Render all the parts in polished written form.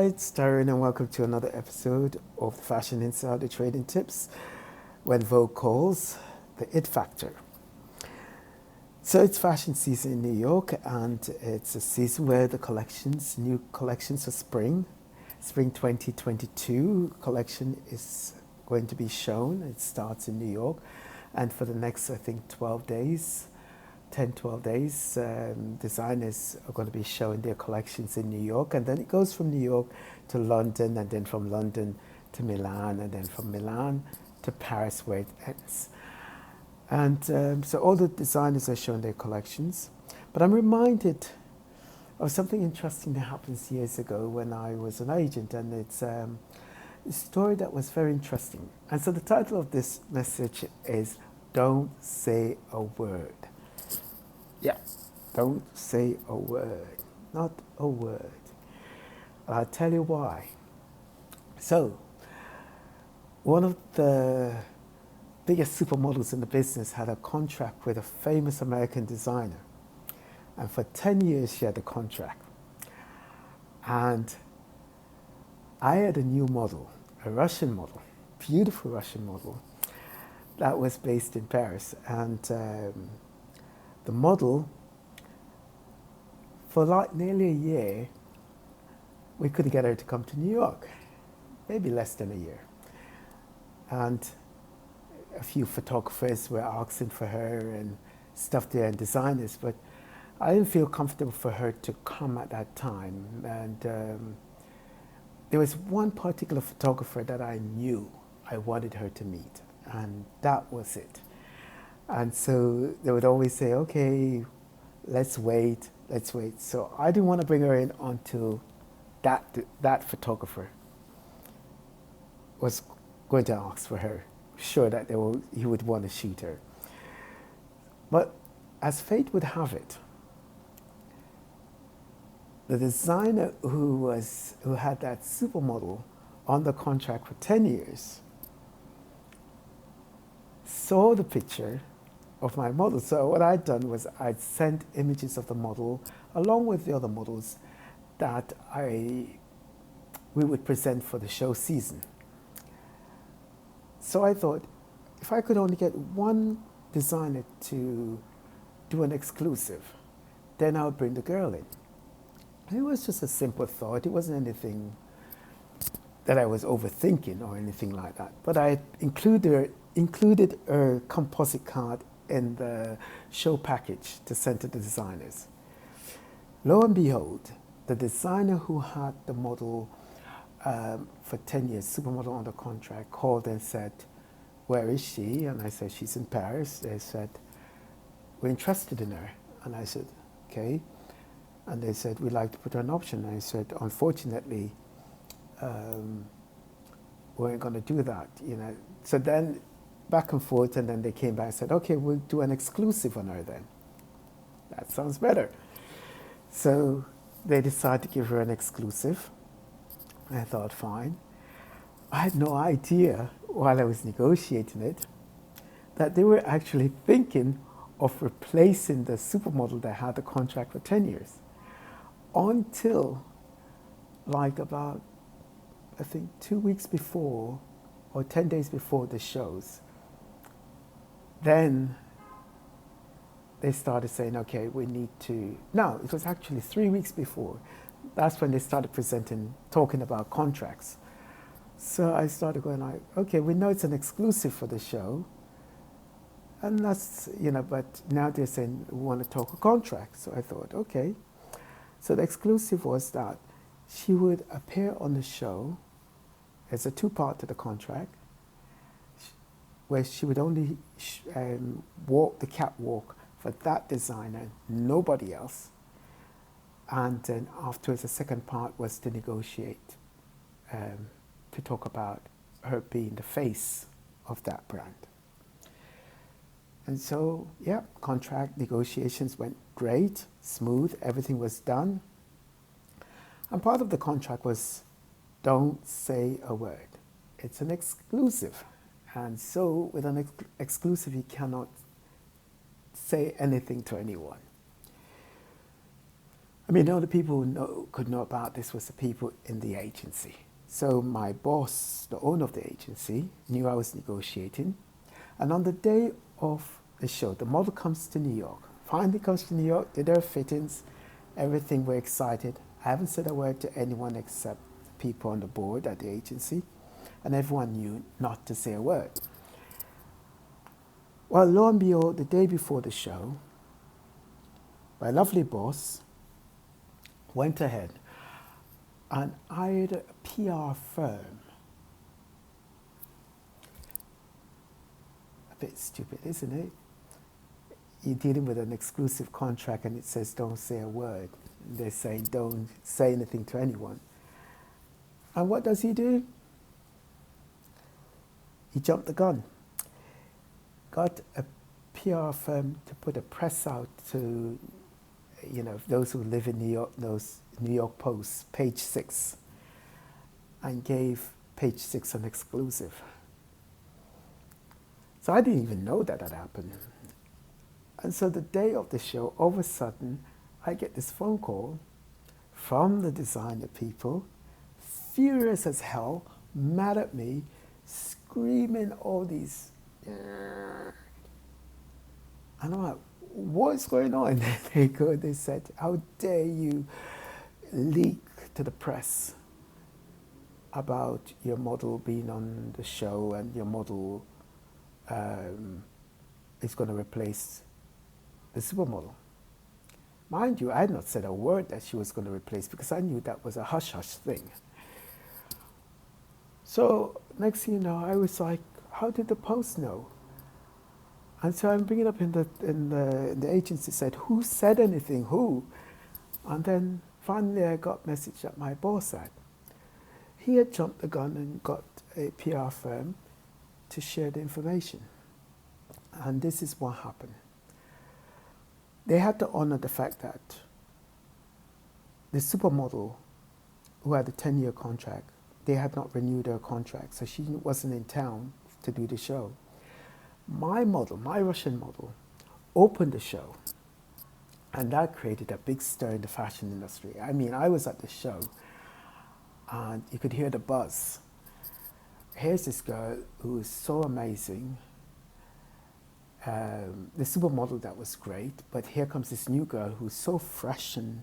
Hi, it's Darren, and welcome to another episode of Fashion Insider Trading Tips when Vogue calls the It Factor. So it's fashion season in New York, and it's a season where the new collections for spring 2022 collection is going to be shown. It starts in New York, and for the next, I think, 12 days, 10, 12 days, designers are going to be showing their collections in New York, and then it goes from New York to London, and then from London to Milan, and then from Milan to Paris, where it ends. And so all the designers are showing their collections. But I'm reminded of something interesting that happened years ago when I was an agent, and it's a story that was very interesting. And so the title of this message is Don't Say a Word. Yeah, don't say a word, not a word. I'll tell you why. So, one of the biggest supermodels in the business had a contract with a famous American designer. And for 10 years, she had a contract. And I had a new model, a Russian model, beautiful Russian model, that was based in Paris. And the model, for like nearly a year, we couldn't get her to come to New York, maybe less than a year. And a few photographers were asking for her and stuff there, and designers, but I didn't feel comfortable for her to come at that time. And there was one particular photographer that I knew I wanted her to meet, and that was it. And so they would always say, okay, let's wait. So I didn't want to bring her in until that photographer was going to ask for her, sure that he would want to shoot her. But as fate would have it, the designer who had that supermodel on the contract for 10 years saw the picture of my model. So what I'd done was I'd sent images of the model along with the other models that we would present for the show season. So I thought, if I could only get one designer to do an exclusive, then I would bring the girl in. And it was just a simple thought. It wasn't anything that I was overthinking or anything like that. But I included a composite card in the show package to send to the designers. Lo and behold, the designer who had the model for 10 years, supermodel on the contract, called and said, where is she? And I said, she's in Paris. They said, we're interested in her. And I said, okay. And they said, we'd like to put her an option. And I said, unfortunately, we ain't going to do that. So then back and forth, and then they came back and said, okay, we'll do an exclusive on her then. That sounds better. So they decided to give her an exclusive. I thought, fine. I had no idea while I was negotiating it that they were actually thinking of replacing the supermodel that had the contract for 10 years. Until like about, I think, 2 weeks before or 10 days before the shows, then they started saying, okay, we need to, no, it was actually 3 weeks before. That's when they started talking about contracts. So I started going like, okay, we know it's an exclusive for the show. And that's, but now they're saying we want to talk a contract. So I thought, okay. So the exclusive was that she would appear on the show as a two-part to the contract, where she would only walk the catwalk for that designer, nobody else. And then afterwards, the second part was to negotiate, to talk about her being the face of that brand. And so, yeah, contract negotiations went great, smooth, everything was done. And part of the contract was, don't say a word. It's an exclusive. And so with an exclusive, you cannot say anything to anyone. I mean, the only people who could know about this was the people in the agency. So my boss, the owner of the agency, knew I was negotiating. And on the day of the show, the model comes to New York. Finally comes to New York, did her fittings, everything, we're excited. I haven't said a word to anyone except people on the board at the agency. And everyone knew not to say a word. Well, lo and behold, the day before the show, my lovely boss went ahead and hired a PR firm. A bit stupid, isn't it? You're dealing with an exclusive contract and it says don't say a word. They're saying don't say anything to anyone. And what does he do? He jumped the gun. Got a PR firm to put a press out to, those who live in New York, those New York Post, page 6, and gave page 6 an exclusive. So I didn't even know that had happened. And so the day of the show, all of a sudden, I get this phone call from the designer people, furious as hell, mad at me, screaming all these. And I'm like, what's going on? They said, how dare you leak to the press about your model being on the show and your model is going to replace the supermodel. Mind you, I had not said a word that she was going to replace because I knew that was a hush-hush thing. So next thing you know, I was like, how did the Post know? And so I'm bringing up in the agency, said, who said anything, who? And then finally I got message that my boss had. He had jumped the gun and got a PR firm to share the information. And this is what happened. They had to honor the fact that the supermodel who had a 10-year contract, they had not renewed her contract, so she wasn't in town to do the show. My model, my Russian model, opened the show, and that created a big stir in the fashion industry. I mean, I was at the show, and you could hear the buzz. Here's this girl who is so amazing. The supermodel, that was great, but here comes this new girl who's so fresh and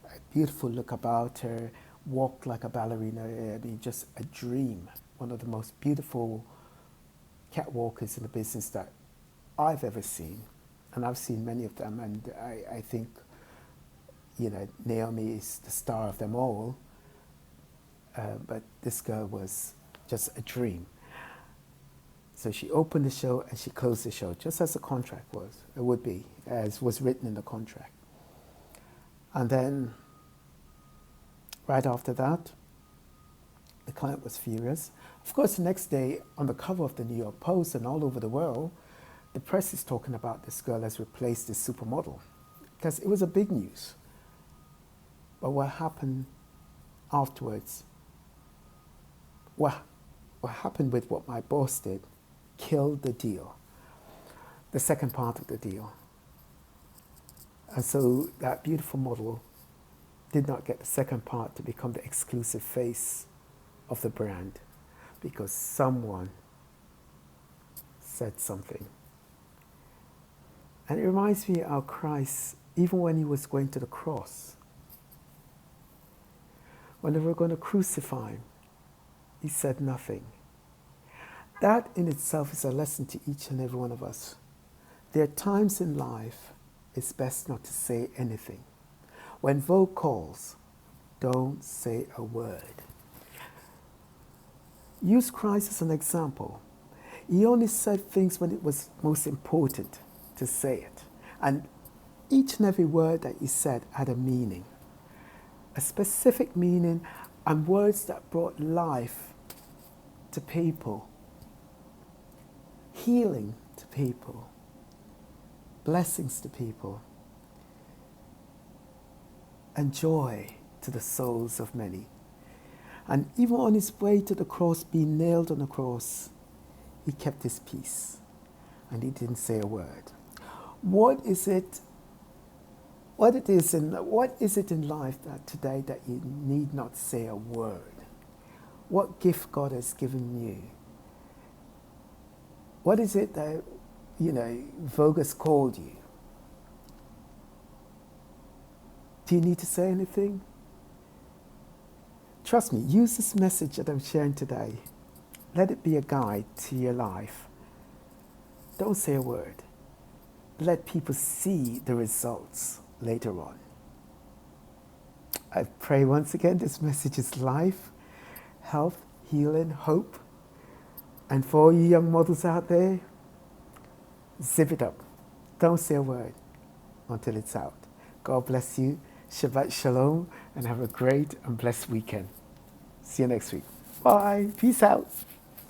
a beautiful look about her, walked like a ballerina. I mean, just a dream. One of the most beautiful catwalkers in the business that I've ever seen. And I've seen many of them, and I think, Naomi is the star of them all. But this girl was just a dream. So she opened the show and she closed the show, just as the contract was. It would be, as was written in the contract. And then, right after that, the client was furious. Of course, the next day, on the cover of the New York Post and all over the world, the press is talking about this girl has replaced this supermodel, because it was a big news. But what happened afterwards, what happened with what my boss did, killed the deal, the second part of the deal. And so that beautiful model did not get the second part to become the exclusive face of the brand, because someone said something. And it reminds me how Christ, even when he was going to the cross, when they were going to crucify him, he said nothing. That in itself is a lesson to each and every one of us. There are times in life it's best not to say anything. When Vogue calls, don't say a word. Use Christ as an example. He only said things when it was most important to say it. And each and every word that he said had a meaning, a specific meaning, and words that brought life to people, healing to people, blessings to people, and joy to the souls of many. And even on his way to the cross, being nailed on the cross, he kept his peace and he didn't say a word. What is it what is it in life that today that you need not say a word? What gift God has given you? What is it that, Vogue has called you? Do you need to say anything? Trust me, use this message that I'm sharing today. Let it be a guide to your life. Don't say a word. Let people see the results later on. I pray once again this message is life, health, healing, hope. And for all you young models out there, zip it up. Don't say a word until it's out. God bless you. Shabbat Shalom, and have a great and blessed weekend. See you next week. Bye. Peace out.